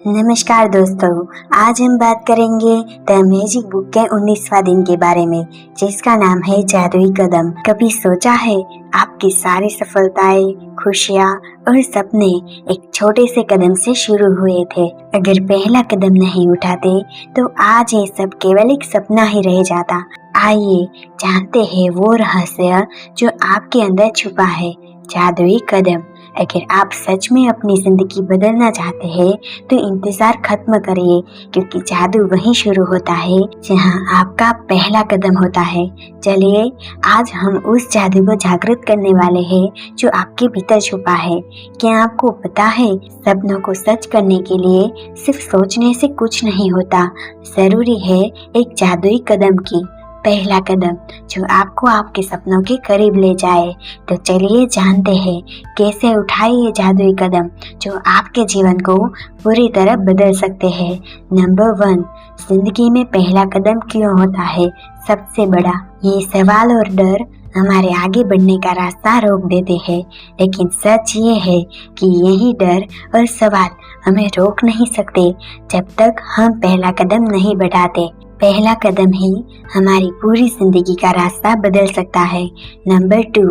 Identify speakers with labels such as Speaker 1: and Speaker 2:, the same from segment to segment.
Speaker 1: नमस्कार दोस्तों, आज हम बात करेंगे द मैजिक बुक के 19वां दिन के बारे में, जिसका नाम है जादुई कदम। कभी सोचा है आपकी सारी सफलताएं, खुशियाँ और सपने एक छोटे से कदम से शुरू हुए थे। अगर पहला कदम नहीं उठाते तो आज ये सब केवल एक सपना ही रह जाता। आइए जानते हैं वो रहस्य जो आपके अंदर छुपा है, जादुई कदम। अगर आप सच में अपनी जिंदगी बदलना चाहते हैं तो इंतजार खत्म करिए, क्योंकि जादू वहीं शुरू होता है जहां आपका पहला कदम होता है। चलिए आज हम उस जादू को जागृत करने वाले हैं जो आपके भीतर छुपा है। क्या आपको पता है, सपनों को सच करने के लिए सिर्फ सोचने से कुछ नहीं होता, जरूरी है एक जादुई कदम की पहला कदम जो आपको आपके सपनों के करीब ले जाए। तो चलिए जानते हैं कैसे उठाए ये जादुई कदम जो आपके जीवन को पूरी तरह बदल सकते हैं। नंबर 1, जिंदगी में पहला कदम क्यों होता है सबसे बड़ा? ये सवाल और डर हमारे आगे बढ़ने का रास्ता रोक देते हैं, लेकिन सच ये है कि यही डर और सवाल हमें रोक नहीं सकते जब तक हम पहला कदम नहीं बढ़ाते। पहला कदम ही हमारी पूरी जिंदगी का रास्ता बदल सकता है। नंबर 2,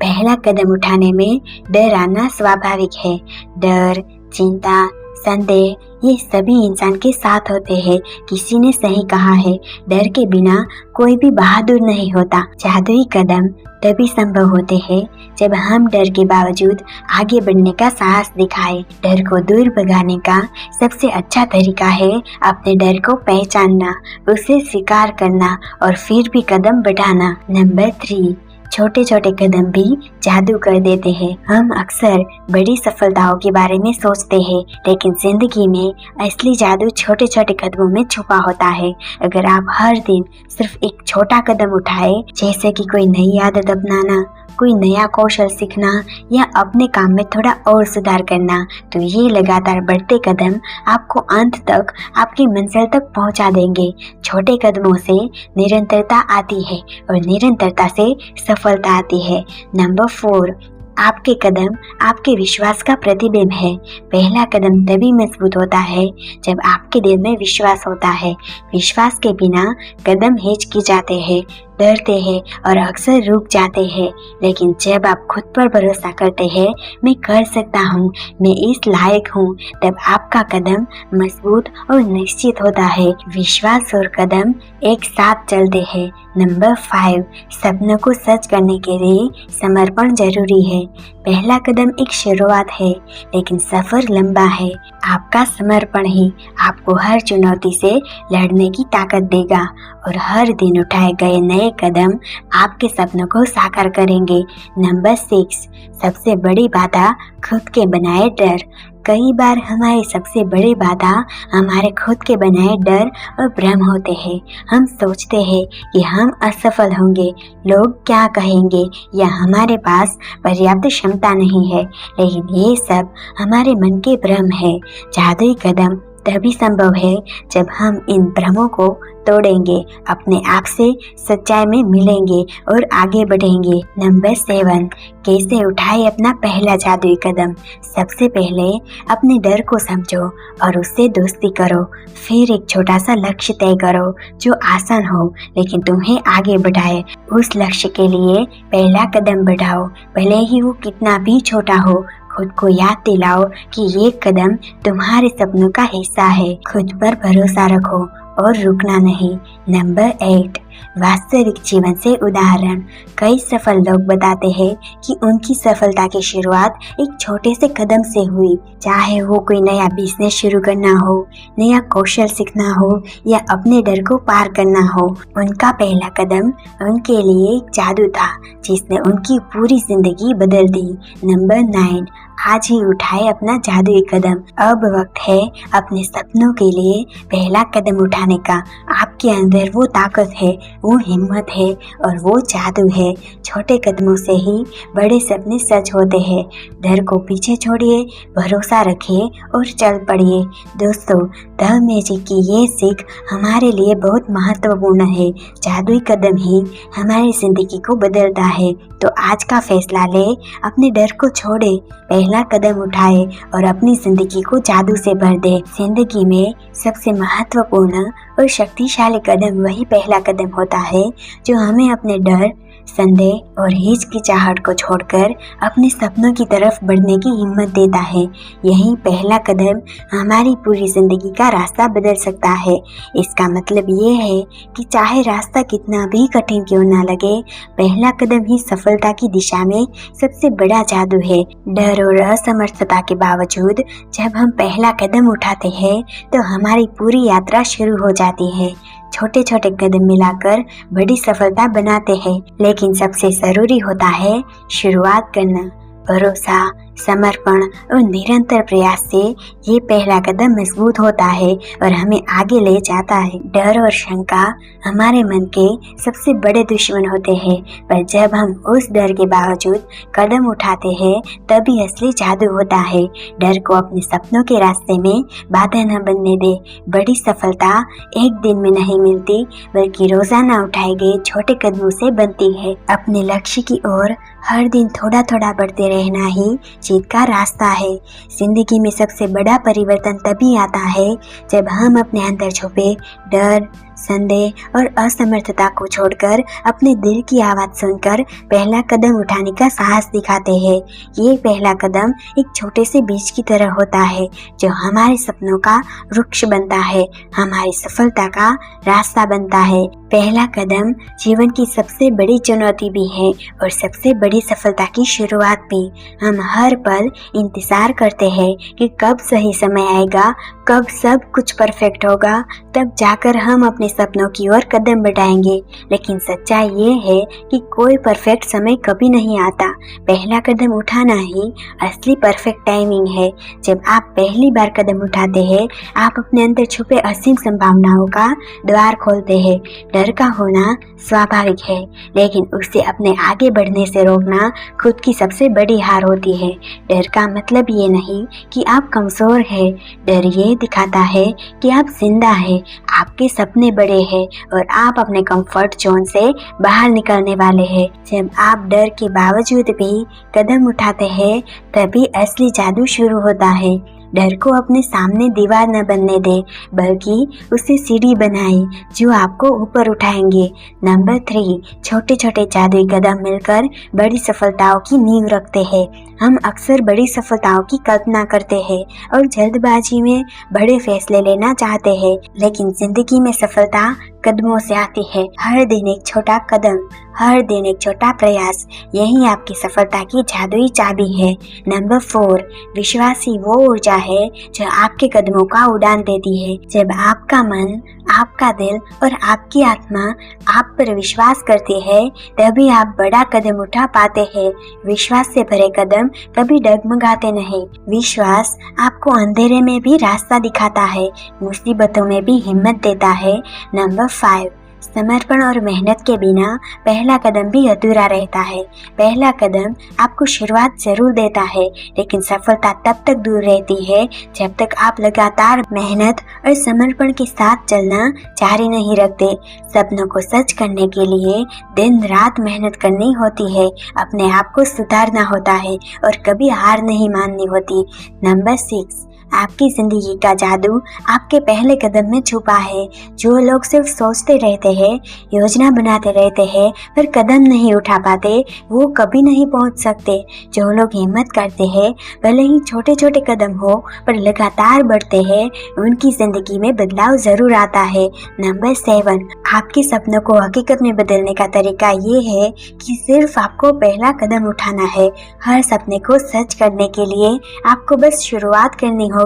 Speaker 1: पहला कदम उठाने में डर आना स्वाभाविक है। डर, चिंता, संदेह ये सभी इंसान के साथ होते हैं। किसी ने सही कहा है, डर के बिना कोई भी बहादुर नहीं होता। जादुई कदम तभी संभव होते हैं जब हम डर के बावजूद आगे बढ़ने का साहस दिखाएं। डर को दूर भगाने का सबसे अच्छा तरीका है अपने डर को पहचानना, उसे स्वीकार करना और फिर भी कदम बढ़ाना। नंबर 3, छोटे छोटे कदम भी जादू कर देते हैं। हम अक्सर बड़ी सफलताओं के बारे में सोचते हैं, लेकिन जिंदगी में असली जादू छोटे छोटे कदमों में छुपा होता है। अगर आप हर दिन सिर्फ एक छोटा कदम उठाए, जैसे कि कोई नई आदत अपनाना, कोई नया कौशल सीखना या अपने काम में थोड़ा और सुधार करना, तो ये लगातार बढ़ते कदम आपको अंत तक आपकी मंजिल तक पहुंचा देंगे। छोटे कदमों से निरंतरता आती है और निरंतरता से सफलता आती है। नंबर 4, आपके कदम आपके विश्वास का प्रतिबिंब है। पहला कदम तभी मजबूत होता है जब आपके दिल में विश्वास होता है। विश्वास के बिना कदम हिचकिचाते हैं, डरते हैं और अक्सर रुक जाते हैं। लेकिन जब आप खुद पर भरोसा करते हैं, मैं कर सकता हूँ, मैं इस लायक हूँ, तब आपका कदम मजबूत और निश्चित होता है। विश्वास और कदम एक साथ चलते हैं। नंबर 5, सपनों को सच करने के लिए समर्पण जरूरी है। पहला कदम एक शुरुआत है, लेकिन सफर लंबा है। आपका समर्पण ही आपको हर चुनौती से लड़ने की ताकत देगा और हर दिन उठाए गए नए कदम आपके सपनों को साकार करेंगे। नंबर 6, सबसे बड़ी बाधा खुद के बनाए डर। कई बार हमारी सबसे बड़ी बाधा हमारे खुद के बनाए डर और भ्रम होते हैं। हम सोचते हैं कि हम असफल होंगे, लोग क्या कहेंगे, या हमारे पास पर्याप्त क्षमता नहीं है, लेकिन ये सब हमारे मन के भ्रम है। जादुई कदम तभी संभव है जब हम इन भ्रमों को तोड़ेंगे, अपने आप से सच्चाई में मिलेंगे और आगे बढ़ेंगे। नंबर 7, कैसे उठाए अपना पहला जादुई कदम? सबसे पहले अपने डर को समझो और उससे दोस्ती करो। फिर एक छोटा सा लक्ष्य तय करो जो आसान हो लेकिन तुम्हें आगे बढ़ाए। उस लक्ष्य के लिए पहला कदम बढ़ाओ, भले ही वो कितना भी छोटा हो। खुद को याद दिलाओ कि ये कदम तुम्हारे सपनों का हिस्सा है। खुद पर भरोसा रखो और रुकना नहीं। नंबर 8, वास्तविक जीवन से उदाहरण। कई सफल लोग बताते हैं कि उनकी सफलता की शुरुआत एक छोटे से कदम से हुई, चाहे वो कोई नया बिजनेस शुरू करना हो, नया कौशल सीखना हो या अपने डर को पार करना हो। उनका पहला कदम उनके लिए एक जादू था जिसने उनकी पूरी जिंदगी बदल दी। नंबर 9, आज ही उठाए अपना जादुई कदम। अब वक्त है अपने सपनों के लिए पहला कदम उठाने का। आपके अंदर वो ताकत है, वो हिम्मत है और वो जादू है। छोटे कदमों से ही बड़े सपने सच होते हैं। डर को पीछे छोड़िए, भरोसा रखिए और चल पड़िए। दोस्तों, द मैजिक की ये सीख हमारे लिए बहुत महत्वपूर्ण है। जादुई कदम ही हमारी जिंदगी को बदलता है। तो तो आज का फैसला ले, अपने डर को छोड़े, पहला कदम उठाए और अपनी जिंदगी को जादू से भर दे। जिंदगी में सबसे महत्वपूर्ण और शक्तिशाली कदम वही पहला कदम होता है जो हमें अपने डर, संदेह और हिचकिचाहट को छोड़कर अपने सपनों की तरफ बढ़ने की हिम्मत देता है। यही पहला कदम हमारी पूरी जिंदगी का रास्ता बदल सकता है। इसका मतलब ये है कि चाहे रास्ता कितना भी कठिन क्यों ना लगे, पहला कदम ही सफलता की दिशा में सबसे बड़ा जादू है। डर और असमर्थता के बावजूद जब हम पहला कदम उठाते हैं तो हमारी पूरी यात्रा शुरू हो जाती है। छोटे छोटे कदम मिलाकर बड़ी सफलता बनाते हैं, लेकिन सबसे जरूरी होता है शुरुआत करना। भरोसा, समर्पण और निरंतर प्रयास से ये पहला कदम मजबूत होता है और हमें आगे ले जाता है। डर और शंका हमारे मन के सबसे बड़े दुश्मन होते हैं, पर जब हम उस डर के बावजूद कदम उठाते हैं तभी असली जादू होता है। डर को अपने सपनों के रास्ते में बाधा न बनने दे। बड़ी सफलता एक दिन में नहीं मिलती, बल्कि रोजाना उठाए गए छोटे कदमों से बनती है। अपने लक्ष्य की ओर हर दिन थोड़ा थोड़ा बढ़ते रहना ही जीत का रास्ता है। जिंदगी में सबसे बड़ा परिवर्तन तभी आता है जब हम अपने अंदर छुपे डर, संदेह और असमर्थता को छोड़कर अपने दिल की आवाज सुनकर पहला कदम उठाने का साहस दिखाते हैं। ये पहला कदम एक छोटे से बीज की तरह होता है जो हमारे सपनों का वृक्ष बनता है, हमारी सफलता का रास्ता बनता है। पहला कदम जीवन की सबसे बड़ी चुनौती भी है और सबसे बड़ी सफलता की शुरुआत भी। हम हर पल इंतजार करते हैं कि कब सही समय आएगा, कब सब कुछ परफेक्ट होगा, तब जाकर हम अपने सपनों की ओर कदम बढ़ाएंगे। लेकिन सच्चाई ये है कि कोई परफेक्ट समय कभी नहीं आता। पहला कदम उठाना ही असली परफेक्ट टाइमिंग है। जब आप पहली बार कदम उठाते हैं, आप अपने अंदर छुपे असीम संभावनाओं का द्वार खोलते हैं। डर का होना स्वाभाविक है, लेकिन उसे अपने आगे बढ़ने से रोकना खुद की सबसे बड़ी हार होती है। डर का मतलब ये नहीं कि आप कमजोर हैं, डर ये दिखाता है कि आप जिंदा हैं, आपके सपने बड़े हैं और आप अपने कंफर्ट जोन से बाहर निकलने वाले हैं। जब आप डर के बावजूद भी कदम उठाते हैं, तभी असली जादू शुरू होता है। डर को अपने सामने दीवार न बनने दे, बल्कि उसे सीढ़ी बनाए जो आपको ऊपर उठाएंगे। नंबर 3, छोटे छोटे जादुई कदम मिलकर बड़ी सफलताओं की नींव रखते हैं। हम अक्सर बड़ी सफलताओं की कल्पना करते हैं और जल्दबाजी में बड़े फैसले लेना चाहते हैं, लेकिन जिंदगी में सफलता कदमों से आती है। हर दिन एक छोटा कदम, हर दिन एक छोटा प्रयास, यही आपकी सफलता की जादुई चाबी है। नंबर 4, विश्वास ही वो ऊर्जा है जो आपके कदमों का उड़ान देती है। जब आपका मन, आपका दिल और आपकी आत्मा आप पर विश्वास करती है, तभी आप बड़ा कदम उठा पाते हैं। विश्वास से भरे कदम कभी डगमगाते नहीं। विश्वास आपको अंधेरे में भी रास्ता दिखाता है, मुसीबतों में भी हिम्मत देता है। नंबर 5, समर्पण और मेहनत के बिना पहला कदम भी अधूरा रहता है। पहला कदम आपको शुरुआत जरूर देता है, लेकिन सफलता तब तक दूर रहती है जब तक आप लगातार मेहनत और समर्पण के साथ चलना जारी नहीं रखते। सपनों को सच करने के लिए दिन रात मेहनत करनी होती है, अपने आप को सुधारना होता है और कभी हार नहीं माननी होती। नंबर 6, आपकी जिंदगी का जादू आपके पहले कदम में छुपा है। जो लोग सिर्फ सोचते रहते हैं, योजना बनाते रहते हैं, पर कदम नहीं उठा पाते, वो कभी नहीं पहुंच सकते। जो लोग हिम्मत करते हैं, भले ही छोटे छोटे कदम हो, पर लगातार बढ़ते हैं, उनकी जिंदगी में बदलाव जरूर आता है। नंबर 7, आपके सपनों को हकीकत में बदलने का तरीका ये है कि सिर्फ आपको पहला कदम उठाना है। हर सपने को सच करने के लिए आपको बस शुरुआत करनी होगी।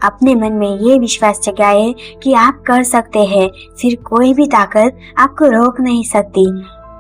Speaker 1: अपने मन में ये विश्वास जगाए कि आप कर सकते हैं, फिर कोई भी ताकत आपको रोक नहीं सकती।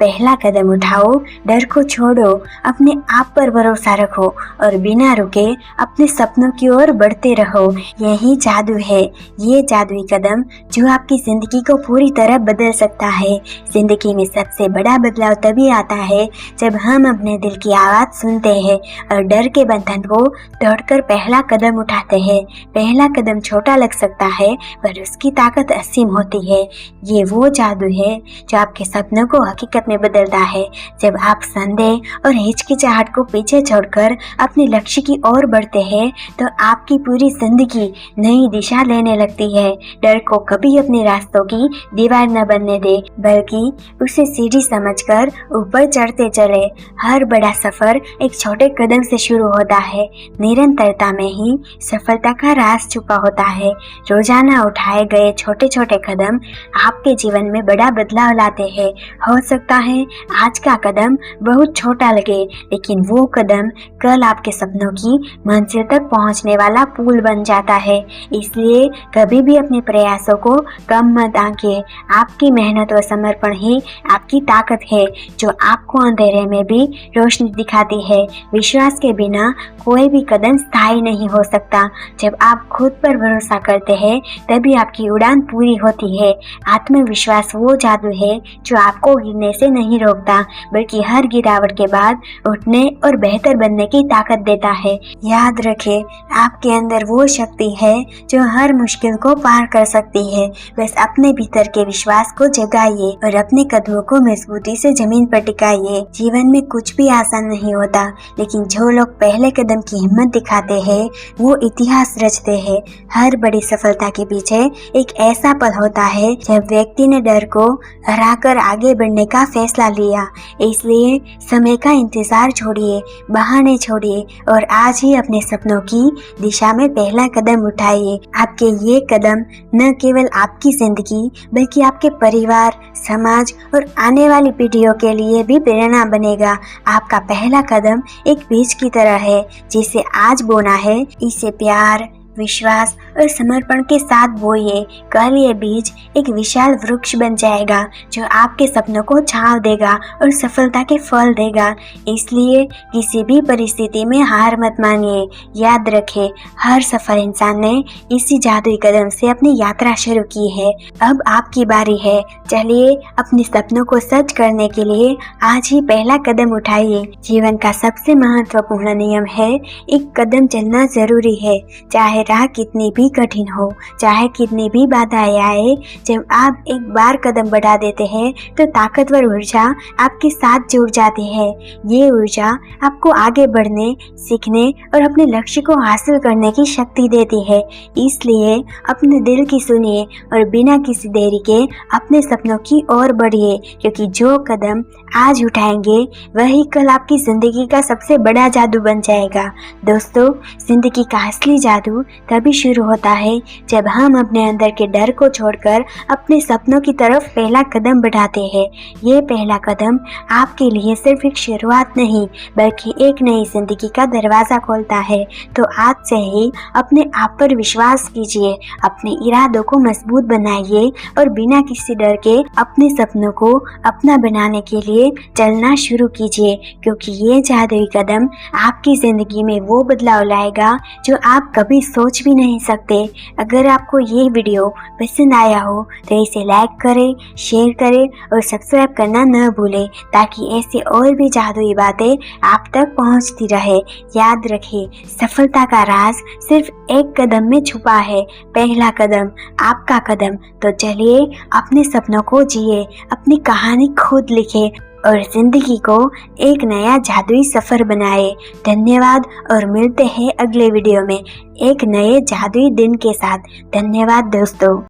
Speaker 1: पहला कदम उठाओ, डर को छोड़ो, अपने आप पर भरोसा रखो और बिना रुके अपने सपनों की ओर बढ़ते रहो। यही जादू है, ये जादुई कदम जो आपकी जिंदगी को पूरी तरह बदल सकता है। जिंदगी में सबसे बड़ा बदलाव तभी आता है जब हम अपने दिल की आवाज सुनते हैं और डर के बंधन को तोड़कर पहला कदम उठाते हैं। पहला कदम छोटा लग सकता है, पर उसकी ताकत असीम होती है। ये वो जादू है जो आपके सपनों को हकीकत झलक में बदलता है। जब आप संदेह और हिचकिचाहट को पीछे छोड़कर अपने लक्ष्य की ओर बढ़ते हैं तो आपकी पूरी जिंदगी नई दिशा लेने लगती है। डर को कभी अपने रास्तों की दीवार न बनने दे, बल्कि उसे सीढ़ी समझकर ऊपर चढ़ते चले। हर बड़ा सफर एक छोटे कदम से शुरू होता है। निरंतरता में ही सफलता का राज छुपा होता है। रोजाना उठाए गए छोटे छोटे कदम आपके जीवन में बड़ा बदलाव लाते हैं। हो सकता है आज का कदम बहुत छोटा लगे, लेकिन वो कदम कल आपके सपनों की मंजिल तक पहुंचने वाला पुल बन जाता है। इसलिए कभी भी अपने प्रयासों को कम मत आंकिए। आपकी मेहनत और समर्पण ही आपकी ताकत है, जो आपको अंधेरे में भी रोशनी दिखाती है। विश्वास के बिना कोई भी कदम स्थायी नहीं हो सकता। जब आप खुद पर भरोसा करते हैं तभी आपकी उड़ान पूरी होती है। आत्मविश्वास वो जादू है जो आपको गिरने से नहीं रोकता, बल्कि हर गिरावट के बाद उठने और बेहतर बनने की ताकत देता है। याद रखें, आपके अंदर वो शक्ति है जो हर मुश्किल को पार कर सकती है। बस अपने भीतर के विश्वास को जगाइए और अपने कदमों को मजबूती से जमीन पर टिकाइए। जीवन में कुछ भी आसान नहीं होता, लेकिन जो लोग पहले कदम की हिम्मत दिखाते हैं वो इतिहास रचते हैं। हर बड़ी सफलता के पीछे एक ऐसा पल होता है जब व्यक्ति ने डर को हराकर आगे बढ़ने का फैसला लिया। इसलिए समय का इंतजार छोड़िए, बहाने छोड़िए और आज ही अपने सपनों की दिशा में पहला कदम उठाइए। आपके ये कदम न केवल आपकी जिंदगी बल्कि आपके परिवार, समाज और आने वाली पीढ़ियों के लिए भी प्रेरणा बनेगा। आपका पहला कदम एक बीज की तरह है, जिसे आज बोना है। इसे प्यार, विश्वास और समर्पण के साथ बोइए। कल ये बीज एक विशाल वृक्ष बन जाएगा जो आपके सपनों को छांव देगा और सफलता के फल देगा। इसलिए किसी भी परिस्थिति में हार मत मानिए। याद रखें, हर सफल इंसान ने इसी जादुई कदम से अपनी यात्रा शुरू की है। अब आपकी बारी है। चलिए अपने सपनों को सच करने के लिए आज ही पहला कदम उठाइए। जीवन का सबसे महत्वपूर्ण नियम है, एक कदम चलना जरूरी है। चाहे राह कितनी भी कठिन हो, चाहे कितनी भी बाधाएं आए, जब आप एक बार कदम बढ़ा देते हैं तो ताकतवर ऊर्जा आपके साथ जुड़ जाती है। ये ऊर्जा आपको आगे बढ़ने, सीखने और अपने लक्ष्य को हासिल करने की शक्ति देती है। इसलिए अपने दिल की सुनिए और बिना किसी देरी के अपने सपनों की ओर बढ़िए, क्योंकि जो कदम आज उठाएंगे वही कल आपकी जिंदगी का सबसे बड़ा जादू बन जाएगा। दोस्तों, जिंदगी का असली जादू तभी शुरू होता है जब हम अपने अंदर के डर को छोड़कर अपने सपनों की तरफ पहला कदम बढ़ाते हैं। ये पहला कदम आपके लिए सिर्फ एक शुरुआत नहीं, बल्कि एक नई जिंदगी का दरवाजा खोलता है। तो आज से ही अपने आप पर विश्वास कीजिए, अपने इरादों को मजबूत बनाइए और बिना किसी डर के अपने सपनों को अपना बनाने के लिए चलना शुरू कीजिए, क्योंकि ये जादुई कदम आपकी जिंदगी में वो बदलाव लाएगा जो आप कभी सोच भी नहीं सकते। अगर आपको ये वीडियो पसंद आया हो तो इसे लाइक करें, शेयर करें और सब्सक्राइब करना न भूलें, ताकि ऐसी और भी जादुई बातें आप तक पहुंचती रहे। याद रखें, सफलता का राज सिर्फ एक कदम में छुपा है। पहला कदम, आपका कदम। तो चलिए अपने सपनों को जिए, अपनी कहानी खुद लिखें और जिंदगी को एक नया जादुई सफर बनाए। धन्यवाद और मिलते हैं अगले वीडियो में एक नए जादुई दिन के साथ। धन्यवाद दोस्तों।